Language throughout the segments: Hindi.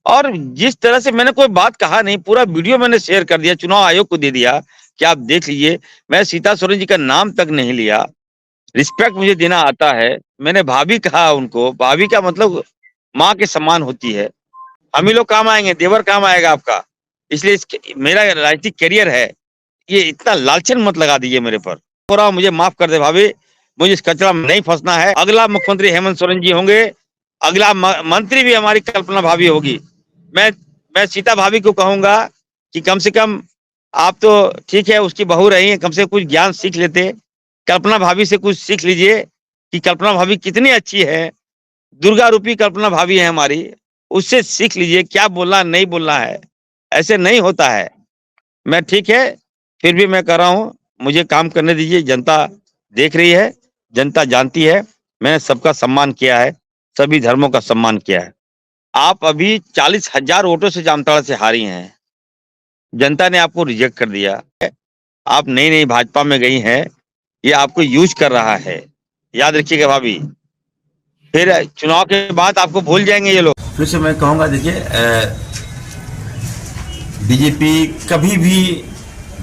और जिस तरह से मैंने कोई बात कहा नहीं, पूरा वीडियो मैंने शेयर कर दिया, चुनाव आयोग को दे दिया कि आप देख लीजिए। मैं सीता सोरेन जी का नाम तक नहीं लिया। रिस्पेक्ट मुझे देना आता है। मैंने भाभी कहा उनको, भाभी का मतलब माँ के समान होती है। हम ही लोग काम आएंगे, देवर काम आएगा आपका। इसलिए मेरा राजनीतिक करियर है, ये इतना लालचन मत लगा दीजिए मेरे पर। हो रहा, मुझे माफ कर दे भाभी, मुझे इस कचरा में नहीं फंसना है। अगला मुख्यमंत्री हेमंत सोरेन जी होंगे, अगला मंत्री भी हमारी कल्पना भाभी होगी। मैं मैं सीता भाभी को कहूंगा कि कम से कम आप तो ठीक है उसकी बहू रही है, कम से कम कुछ ज्ञान सीख लेते। कल्पना भाभी से कुछ सीख लीजिए कि कल्पना भाभी कितनी अच्छी है। दुर्गा रूपी कल्पना भाभी है हमारी, उससे सीख लीजिए क्या बोलना नहीं बोलना है। ऐसे नहीं होता है। मैं ठीक है, फिर भी मैं कह रहा हूँ, मुझे काम करने दीजिए। जनता देख रही है, जनता जानती है। मैंने सबका सम्मान किया है, सभी धर्मों का सम्मान किया है। आप अभी 40,000 वोटों से जामताड़ा से हारी हैं। जनता ने आपको रिजेक्ट कर दिया। आप नई नई भाजपा में गई हैं, ये आपको यूज कर रहा है, याद रखिएगा भाभी। फिर चुनाव के बाद आपको भूल जाएंगे ये लोग। फिर से मैं कहूंगा, देखिए, बीजेपी कभी भी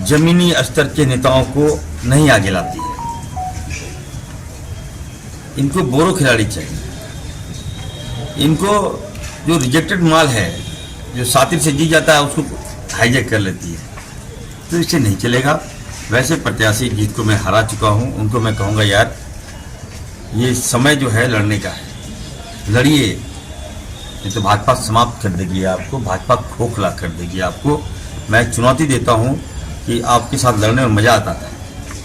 जमीनी स्तर के नेताओं को नहीं आगे लाती है। इनको बोरो खिलाड़ी चाहिए। इनको जो रिजेक्टेड माल है, जो सातिर से जीत जाता है, उसको हाईजैक कर लेती है, तो इससे नहीं चलेगा। वैसे प्रत्याशी जीत को मैं हरा चुका हूं, उनको मैं कहूंगा यार, ये समय जो है लड़ने का है, लड़िए, नहीं तो भाजपा समाप्त कर देगी आपको, भाजपा खोखला कर देगी आपको। मैं चुनौती देता हूं कि आपके साथ लड़ने में मजा आता था।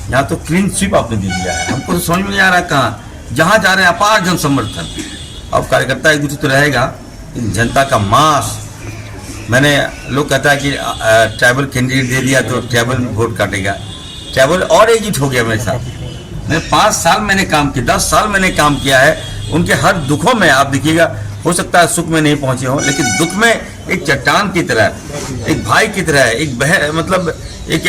यहाँ तो क्लीन स्वीप आपने दे दिया है, हमको तो समझ में नहीं आ रहा कहाँ जहाँ जा रहे हैं अपार जन समर्थन। अब कार्यकर्ता एक दूसरे तो रहेगा, जनता का मास। मैंने लोग कहता है कि ट्राइबल कैंडिडेट दे दिया तो ट्राइबल वोट काटेगा। ट्राइबल और एकजुट हो गया मेरे साथ। मैंने 5 साल मैंने काम किया, 10 साल मैंने काम किया है। उनके हर दुखों में आप देखिएगा, हो सकता है सुख में नहीं पहुंचे हों, लेकिन दुख में एक चट्टान की तरह, एक भाई की तरह, एक बहन, मतलब एक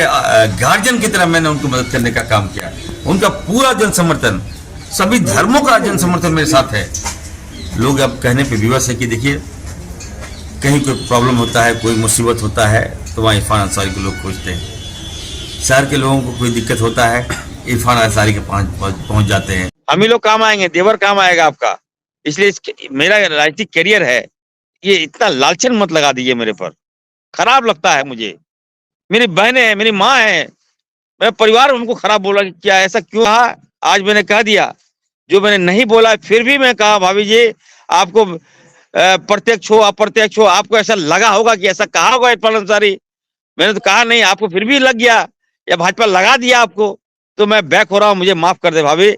गार्जियन की तरह मैंने उनको मदद करने का काम किया। उनका पूरा जन समर्थन, सभी धर्मों का जन समर्थन मेरे साथ है। लोग अब कहने पे विवश है कि देखिए, कहीं कोई प्रॉब्लम होता है, कोई मुसीबत होता है, तो वहाँ इरफान अंसारी को लोग खोजते हैं। शहर के लोगों को कोई दिक्कत होता है, इरफान अंसारी के पहुंच जाते हैं। हम ही लोग काम आएंगे, देवर काम आएगा आपका। इसलिए मेरा राजनीतिक करियर है, ये इतना लालचन मत लगा दीजिए मेरे पर। खराब लगता है मुझे। मेरी बहनें हैं, मेरी माँ है, मेरा परिवार हमको खराब बोला कि क्या ऐसा क्यों कहा। आज मैंने कह दिया जो मैंने नहीं बोला, फिर भी मैं कहा भाभी जी, आपको प्रत्यक्ष हो अप्रत्यक्ष हो, आपको ऐसा लगा होगा कि ऐसा कहा होगा इरफान अंसारी। मैंने तो कहा नहीं, आपको फिर भी लग गया, या भाजपा लगा दिया आपको। तो मैं बैक हो रहा हूँ, मुझे माफ कर दे भाभी,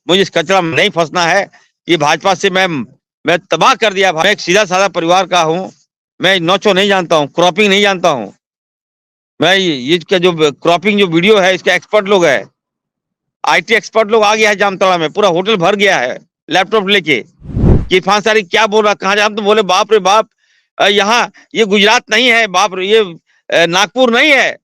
मुझे इस कचरा में नहीं फंसना है। ये भाजपा से मैं तबाह कर दिया। मैं एक सीधा साधा परिवार का हूँ। मैं नौचो नहीं जानता हूँ, क्रॉपिंग नहीं जानता हूँ। मैं ये क्या जो क्रॉपिंग जो वीडियो है, इसके एक्सपर्ट लोग है, आईटी एक्सपर्ट लोग आ गया है जामताड़ा में, पूरा होटल भर गया है लैपटॉप लेके कि इरफान अंसारी क्या बोल रहा, कहाँ जा। हम तो बोले बाप रे बाप, यहाँ ये गुजरात नहीं है, बाप रे ये नागपुर नहीं है,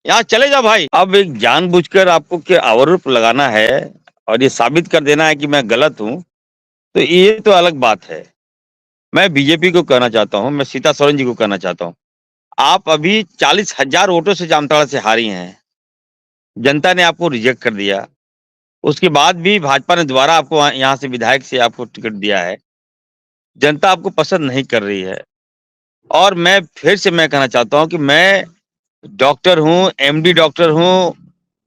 यहाँ चले जाओ भाई। अब एक जानबूझकर आपको क्या आरोप लगाना है और ये साबित कर देना है कि मैं गलत हूँ, तो ये तो अलग बात है। मैं बीजेपी को कहना चाहता हूँ, मैं सीता सोरेन जी को कहना चाहता हूँ, आप अभी 40,000 वोटों से जामताड़ा से हारी हैं। जनता ने आपको रिजेक्ट कर दिया। उसके बाद भी भाजपा ने दोबारा आपको यहाँ से विधायक से आपको टिकट दिया है। जनता आपको पसंद नहीं कर रही है। और मैं फिर से मैं कहना चाहता हूँ कि मैं डॉक्टर हूँ, एमडी डॉक्टर हूँ,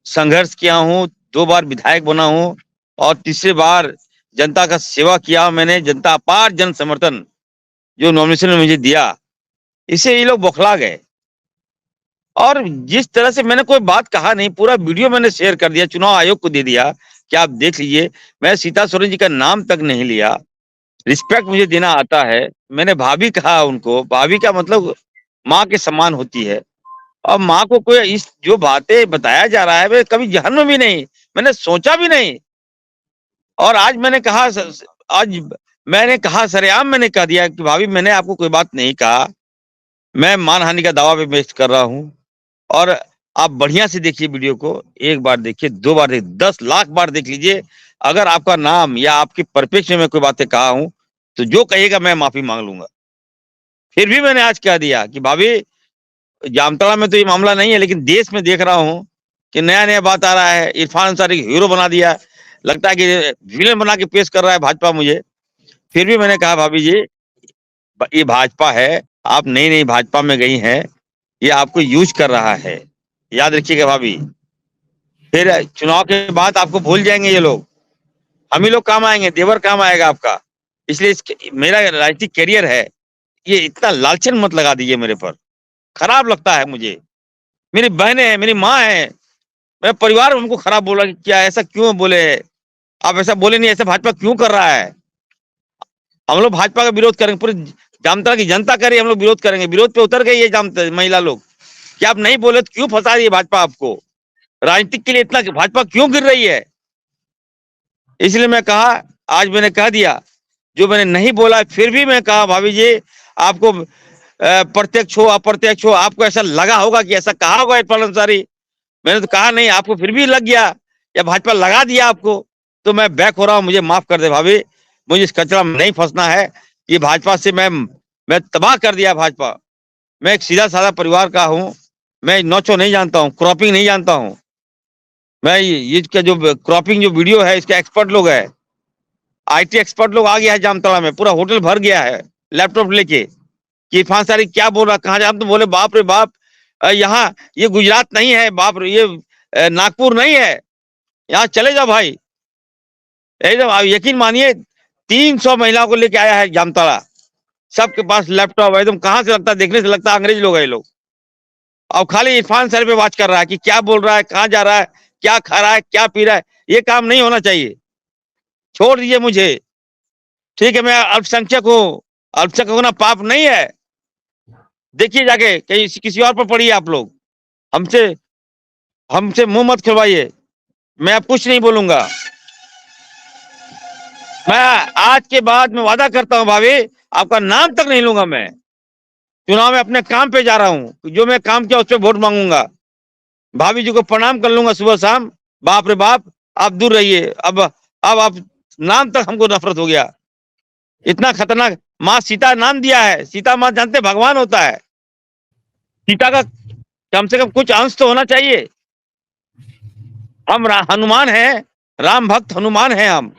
संघर्ष किया हूँ, 2 बार विधायक बना हूँ और तीसरी बार जनता का सेवा किया मैंने। जनता अपार जन समर्थन जो नॉमिनेशन में मुझे दिया, इससे ये लोग बौखला गए। और जिस तरह से मैंने कोई बात कहा नहीं, पूरा वीडियो मैंने शेयर कर दिया, चुनाव आयोग को दे दिया कि आप देख लीजिए। मैं सीता सोरेन जी का नाम तक नहीं लिया। रिस्पेक्ट मुझे देना आता है। मैंने भाभी कहा उनको, भाभी का मतलब माँ के समान होती है। और माँ को कोई इस जो बातें बताया जा रहा है, वे कभी जहन में भी नहीं, मैंने सोचा भी नहीं। और आज मैंने कहा, आज मैंने कहा, सरेआम मैंने कह दिया कि भाभी मैंने आपको कोई बात नहीं कहा, मैं मानहानि का दावा पे पेश कर रहा हूँ। और आप बढ़िया से देखिए वीडियो को, 1 बार देखिए, 2 बार देखिए, 10 लाख बार देख लीजिए। अगर आपका नाम या आपके परिप्रेक्ष्य में कोई बातें कहा हूं, तो जो कहिएगा मैं माफी मांग लूंगा। फिर भी मैंने आज कह दिया कि भाभी, जामताड़ा में तो ये मामला नहीं है, लेकिन देश में देख रहा हूँ कि नया नया बात आ रहा है। इरफान अंसारी हीरो बना दिया, लगता है कि विलेन बना के पेश कर रहा है भाजपा मुझे। फिर भी मैंने कहा भाभी जी, ये भाजपा है, आप नई नई भाजपा में गई हैं, ये आपको यूज कर रहा है, याद रखिएगा भाभी। फिर चुनाव के बाद आपको भूल जाएंगे ये लोग, हम ही लोग काम आएंगे, देवर काम आएगा आपका। इसलिए मेरा राजनीतिक करियर है, ये इतना लालचन मत लगा दीजिए मेरे पर, खराब लगता है मुझे। मेरी बहनें हैं, मेरी माँ है, मेरा परिवार हमको खराब बोला कि क्या ऐसा क्यों बोले, आप ऐसा बोले नहीं, ऐसा भाजपा क्यों कर रहा है। हम लोग भाजपा का विरोध करेंगे, पूरी जामताड़ा की जनता करे, हम लोग विरोध करेंगे। विरोध पे उतर गई है महिला लोग कि आप नहीं बोले तो क्यों फंसा रही है भाजपा आपको, राजनीतिक के लिए इतना भाजपा क्यों गिर रही है। इसलिए मैं कहा, आज मैंने कह दिया जो मैंने नहीं बोला, फिर भी मैं कहा भाभी जी, आपको प्रत्यक्ष हो अप्रत्यक्ष हो, आपको ऐसा लगा होगा कि ऐसा कहा होगा इरफान अंसारी, मैंने तो कहा नहीं, आपको फिर भी लग गया या भाजपा लगा दिया आपको, तो मैं बैक हो रहा हूं, मुझे माफ कर दे भाभी, मुझे इस कचरा में नहीं फंसना है। ये भाजपा से मैं तबाह कर दिया भाजपा। मैं एक सीधा साधा परिवार का हूँ, मैं नौचो नहीं जानता हूँ, क्रॉपिंग नहीं जानता हूँ। मैं ये क्या जो क्रॉपिंग जो वीडियो है, इसके एक्सपर्ट लोग है, आईटी एक्सपर्ट लोग आ गया है जामताड़ा में, पूरा होटल भर गया है लैपटॉप लेके कि इरफान अंसारी क्या बोल रहा, कहाँ हम तो बोले बाप रे बाप, यहाँ ये गुजरात नहीं है, बाप रे ये नागपुर नहीं है, यहाँ चले जाओ भाई। एकदम आप यकीन मानिए, 300 महिलाओं को लेके आया है जामताड़ा, सबके पास लैपटॉप, एकदम कहाँ से लगता है, देखने से लगता है अंग्रेज लोग है ये लोग। और खाली इरफान अंसारी पे वाच कर रहा है कि क्या बोल रहा है, कहाँ जा रहा है, क्या खा रहा है, क्या पी रहा है। ये काम नहीं होना चाहिए, छोड़ दीजिए मुझे। ठीक है, मैं अल्पसंख्यक हूँ, अल्पसंख्यक होना पाप नहीं है। देखिए जाके कहीं किसी और पर पढ़िए आप लोग, हमसे हमसे मुंह मत खुलवाइए, मैं अब कुछ नहीं बोलूंगा। मैं आज के बाद मैं वादा करता हूं भाभी, आपका नाम तक नहीं लूंगा। मैं चुनाव में अपने काम पे जा रहा हूं, जो मैं काम किया उस पर वोट मांगूंगा, भाभी जी को प्रणाम कर लूंगा सुबह शाम। बाप रे बाप, आप दूर रहिए। अब आप नाम तक हमको नफरत हो गया, इतना खतरनाक। माँ सीता नाम दिया है, सीता माँ जानते भगवान होता है, सीता का कम से कम कुछ अंश तो होना चाहिए। हम हनुमान हैं, राम भक्त हनुमान हैं हम।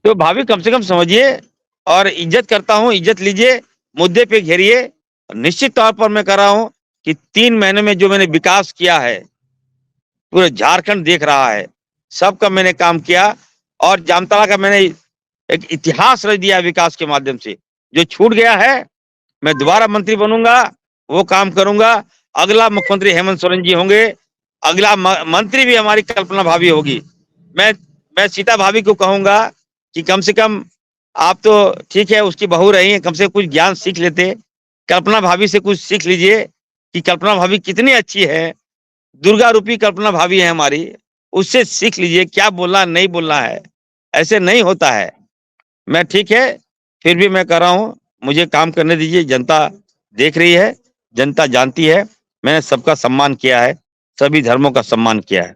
तो भाभी कम से कम समझिए, और इज्जत करता हूं, इज्जत लीजिए, मुद्दे पे घेरिए। निश्चित तौर पर मैं कर रहा हूं कि 3 महीने में जो मैंने विकास किया है, पूरे झारखंड देख रहा है, सबका मैंने काम किया, और जामताड़ा का मैंने एक इतिहास रच दिया विकास के माध्यम से। जो छूट गया है, मैं दोबारा मंत्री बनूंगा, वो काम करूंगा। अगला मुख्यमंत्री हेमंत सोरेन जी होंगे, अगला मंत्री भी हमारी कल्पना भाभी होगी। मैं मैं सीता भाभी को कहूंगा कि कम से कम आप तो ठीक है उसकी बहू रही है, कम से कम कुछ ज्ञान सीख लेते, कल्पना भाभी से कुछ सीख लीजिए कि कल्पना भाभी कितनी अच्छी है, दुर्गा रूपी कल्पना भाभी है हमारी, उससे सीख लीजिए क्या बोलना नहीं बोलना है, ऐसे नहीं होता है। मैं ठीक है, फिर भी मैं कर रहा हूँ, मुझे काम करने दीजिए। जनता देख रही है, जनता जानती है, मैंने सबका सम्मान किया है, सभी धर्मों का सम्मान किया है।